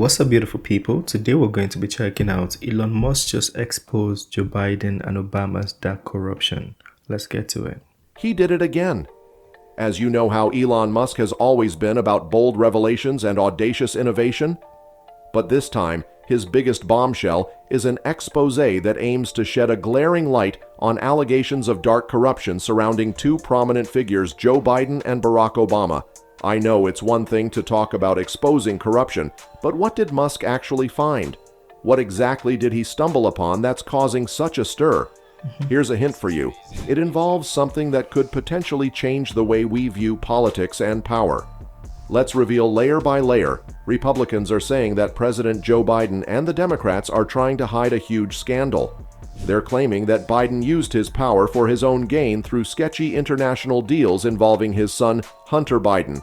What's up, beautiful people? Today we're going to be checking out Elon Musk just exposed Joe Biden and Obama's dark corruption. Let's get to it. He did it again. As you know how Elon Musk has always been about bold revelations and audacious innovation, but this time his biggest bombshell is an expose that aims to shed a glaring light on allegations of dark corruption surrounding two prominent figures, Joe Biden and Barack Obama. I know it's one thing to talk about exposing corruption, but what did Musk actually find? What exactly did he stumble upon that's causing such a stir? Here's a hint for you. It involves something that could potentially change the way we view politics and power. Let's reveal layer by layer. Republicans are saying that President Joe Biden and the Democrats are trying to hide a huge scandal. They're claiming that Biden used his power for his own gain through sketchy international deals involving his son, Hunter Biden.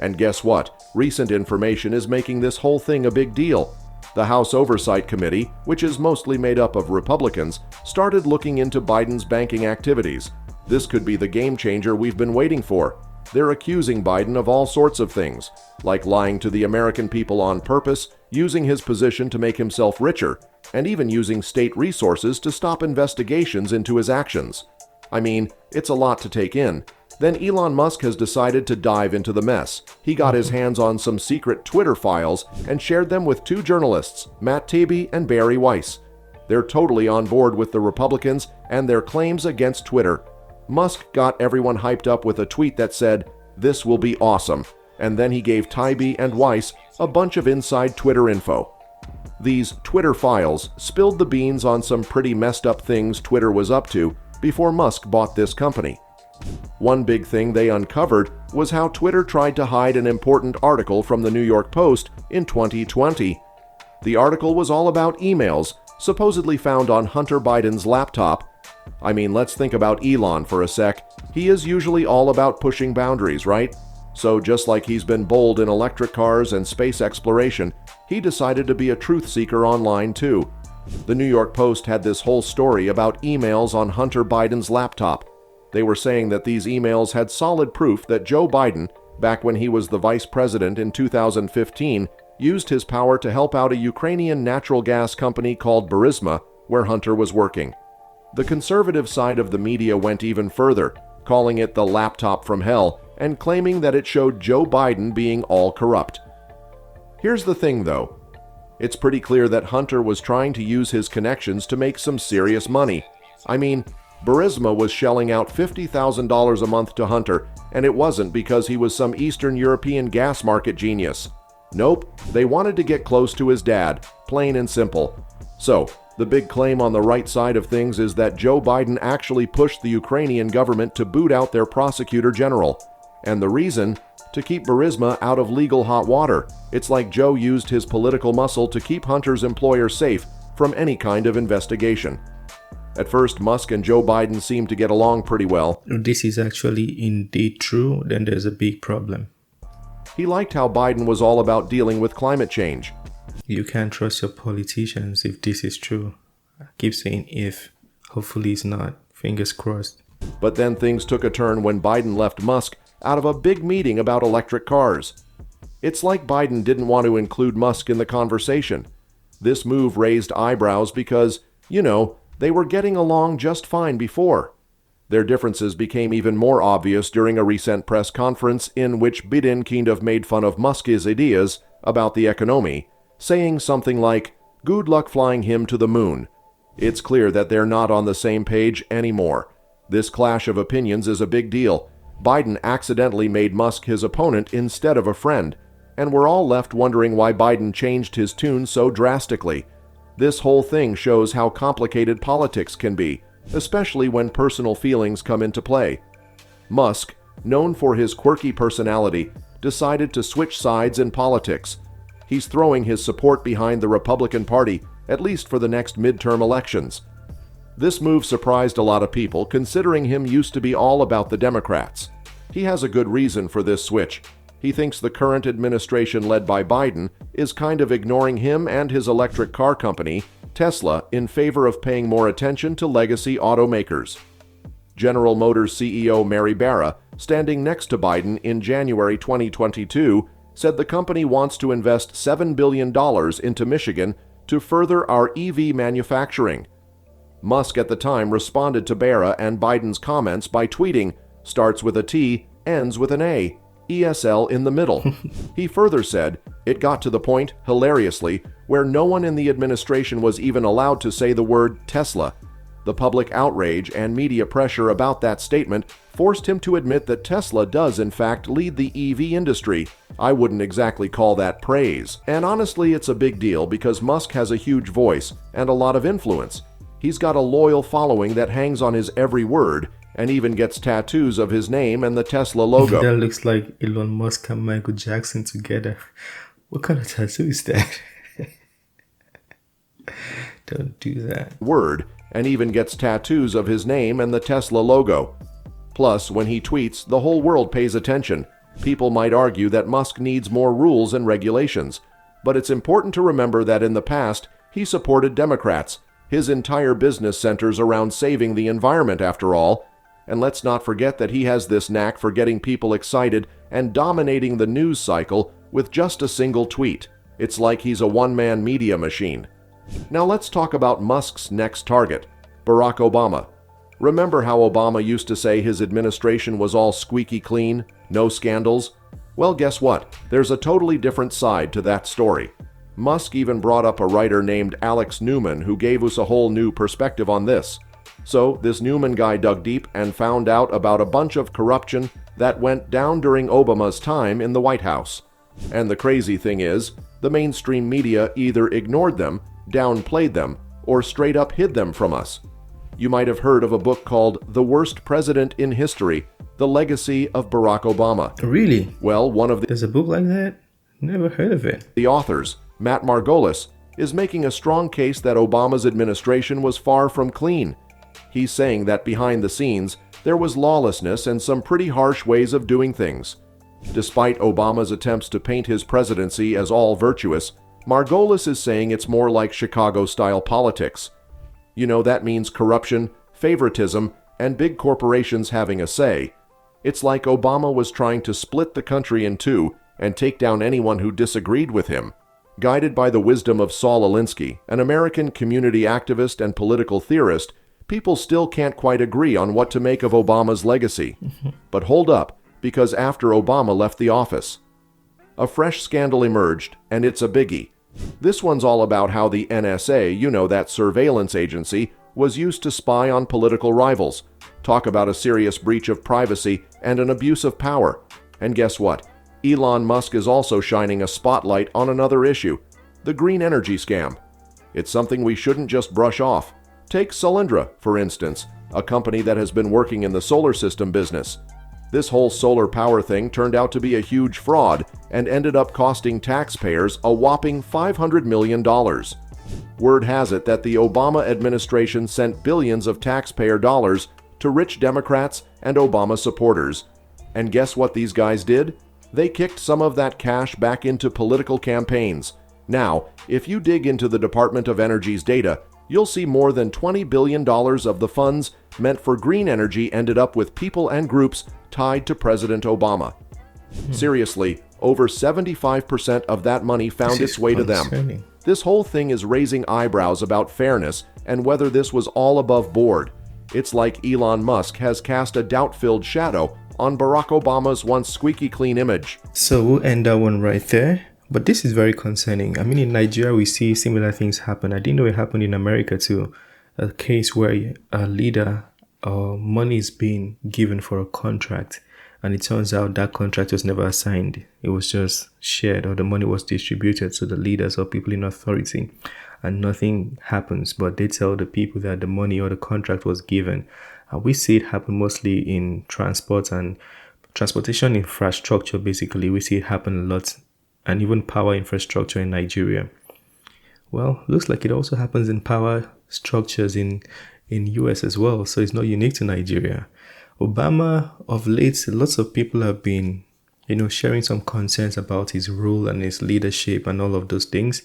And guess what? Recent information is making this whole thing a big deal. The House Oversight Committee, which is mostly made up of Republicans, started looking into Biden's banking activities. This could be the game changer we've been waiting for. They're accusing Biden of all sorts of things, like lying to the American people on purpose, using his position to make himself richer, and even using state resources to stop investigations into his actions. I mean, it's a lot to take in. Then Elon Musk has decided to dive into the mess. He got his hands on some secret Twitter files and shared them with two journalists, Matt Taibbi and Barry Weiss. They're totally on board with the Republicans and their claims against Twitter. Musk got everyone hyped up with a tweet that said, "This will be awesome," and then he gave Taibbi and Weiss a bunch of inside Twitter info. These Twitter files spilled the beans on some pretty messed up things Twitter was up to before Musk bought this company. One big thing they uncovered was how Twitter tried to hide an important article from the New York Post in 2020. The article was all about emails supposedly found on Hunter Biden's laptop. I mean, let's think about Elon for a sec. He is usually all about pushing boundaries, right? So just like he's been bold in electric cars and space exploration, he decided to be a truth seeker online too. The New York Post had this whole story about emails on Hunter Biden's laptop. They were saying that these emails had solid proof that Joe Biden, back when he was the vice president in 2015, used his power to help out a Ukrainian natural gas company called Burisma, where Hunter was working. The conservative side of the media went even further, calling it the laptop from hell and claiming that it showed Joe Biden being all corrupt. Here's the thing though. It's pretty clear that Hunter was trying to use his connections to make some serious money. I mean, Burisma was shelling out $50,000 a month to Hunter, and it wasn't because he was some Eastern European gas market genius. Nope, they wanted to get close to his dad, plain and simple. So, the big claim on the right side of things is that Joe Biden actually pushed the Ukrainian government to boot out their prosecutor general. And the reason? To keep Burisma out of legal hot water. It's like Joe used his political muscle to keep Hunter's employer safe from any kind of investigation. At first, Musk and Joe Biden seemed to get along pretty well. If this is actually indeed true, then there's a big problem. He liked how Biden was all about dealing with climate change. You can't trust your politicians if this is true. I keep saying if. Hopefully it's not. Fingers crossed. But then things took a turn when Biden left Musk out of a big meeting about electric cars. It's like Biden didn't want to include Musk in the conversation. This move raised eyebrows because, they were getting along just fine before. Their differences became even more obvious during a recent press conference in which Biden kind of made fun of Musk's ideas about the economy, saying something like, "Good luck flying him to the moon." It's clear that they're not on the same page anymore. This clash of opinions is a big deal. Biden accidentally made Musk his opponent instead of a friend, and we're all left wondering why Biden changed his tune so drastically. This whole thing shows how complicated politics can be, especially when personal feelings come into play. Musk, known for his quirky personality, decided to switch sides in politics. He's throwing his support behind the Republican Party, at least for the next midterm elections. This move surprised a lot of people, considering him used to be all about the Democrats. He has a good reason for this switch. He thinks the current administration led by Biden is kind of ignoring him and his electric car company, Tesla, in favor of paying more attention to legacy automakers. General Motors CEO Mary Barra, standing next to Biden in January 2022, said the company wants to invest $7 billion into Michigan to further our EV manufacturing. Musk at the time responded to Barra and Biden's comments by tweeting, "Starts with a T, ends with an A, ESL in the middle." He further said, "It got to the point, hilariously, where no one in the administration was even allowed to say the word Tesla." The public outrage and media pressure about that statement forced him to admit that Tesla does in fact lead the EV industry. I wouldn't exactly call that praise. And honestly, it's a big deal because Musk has a huge voice and a lot of influence. He's got a loyal following that hangs on his every word and even gets tattoos of his name and the Tesla logo. That looks like Elon Musk and Michael Jackson together. What kind of tattoo is that? Don't do that. And even gets tattoos of his name and the Tesla logo. Plus, when he tweets, the whole world pays attention. People might argue that Musk needs more rules and regulations, but it's important to remember that in the past, he supported Democrats. His entire business centers around saving the environment, after all. And let's not forget that he has this knack for getting people excited and dominating the news cycle with just a single tweet. It's like he's a one-man media machine. Now let's talk about Musk's next target, Barack Obama. Remember how Obama used to say his administration was all squeaky clean, no scandals? Well, guess what? There's a totally different side to that story. Musk even brought up a writer named Alex Newman who gave us a whole new perspective on this. So this Newman guy dug deep and found out about a bunch of corruption that went down during Obama's time in the White House. And the crazy thing is, the mainstream media either ignored them, downplayed them, or straight up hid them from us. You might have heard of a book called The Worst President in History, The Legacy of Barack Obama. Really? Well, There's a book like that? Never heard of it. The authors, Matt Margolis, is making a strong case that Obama's administration was far from clean. He's saying that behind the scenes, there was lawlessness and some pretty harsh ways of doing things. Despite Obama's attempts to paint his presidency as all virtuous, Margolis is saying it's more like Chicago-style politics. You know, that means corruption, favoritism, and big corporations having a say. It's like Obama was trying to split the country in two and take down anyone who disagreed with him. Guided by the wisdom of Saul Alinsky, an American community activist and political theorist, people still can't quite agree on what to make of Obama's legacy. But hold up, because after Obama left the office, a fresh scandal emerged, and it's a biggie. This one's all about how the NSA, you know, that surveillance agency, was used to spy on political rivals. Talk about a serious breach of privacy and an abuse of power. And guess what? Elon Musk is also shining a spotlight on another issue, the green energy scam. It's something we shouldn't just brush off. Take Solyndra, for instance, a company that has been working in the solar system business. This whole solar power thing turned out to be a huge fraud and ended up costing taxpayers a whopping $500 million. Word has it that the Obama administration sent billions of taxpayer dollars to rich Democrats and Obama supporters. And guess what these guys did? They kicked some of that cash back into political campaigns. Now, if you dig into the Department of Energy's data, you'll see more than $20 billion of the funds meant for green energy ended up with people and groups tied to President Obama. Seriously, over 75% of that money found its way to them. This whole thing is raising eyebrows about fairness and whether this was all above board. It's like Elon Musk has cast a doubt-filled shadow on Barack Obama's once squeaky clean image. So we'll end that one right there. But this is very concerning. I mean, in Nigeria, we see similar things happen. I didn't know it happened in America too. A case where a leader money is being given for a contract, and it turns out that contract was never assigned. It was just shared, or the money was distributed to the leaders or people in authority, and nothing happens. But they tell the people that the money or the contract was given. We see it happen mostly in transport and transportation infrastructure. Basically, we see it happen a lot, and even power infrastructure in Nigeria. Well, looks like it also happens in power structures in US as well, so it's not unique to Nigeria. Obama, of late, lots of people have been, sharing some concerns about his rule and his leadership and all of those things.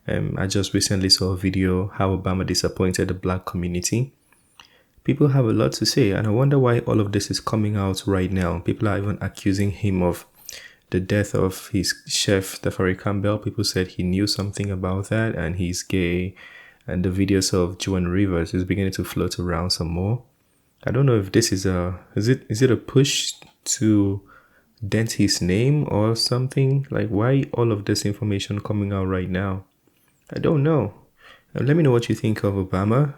I just recently saw a video how Obama disappointed the black community. People have a lot to say, and I wonder why all of this is coming out right now. People are even accusing him of the death of his chef, Tafari Campbell. People said he knew something about that and he's gay. And the videos of Joan Rivers is beginning to float around some more. I don't know if this is it a push to dent his name or something? Like, why all of this information coming out right now? I don't know. Let me know what you think of Obama.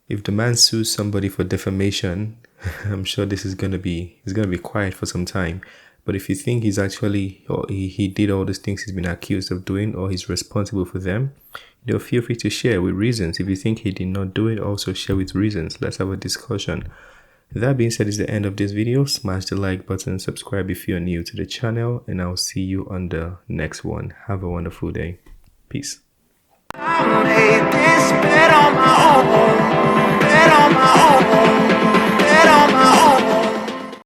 If the man sues somebody for defamation, I'm sure this is gonna be quiet for some time. But if you think he's actually, or he did all these things he's been accused of doing, or he's responsible for them, feel free to share with reasons. If you think he did not do it, also share with reasons. Let's have a discussion. That being said, is the end of this video. Smash the like button, subscribe if you're new to the channel, and I'll see you on the next one. Have a wonderful day. Peace. I made this bet on my own, bet on my own.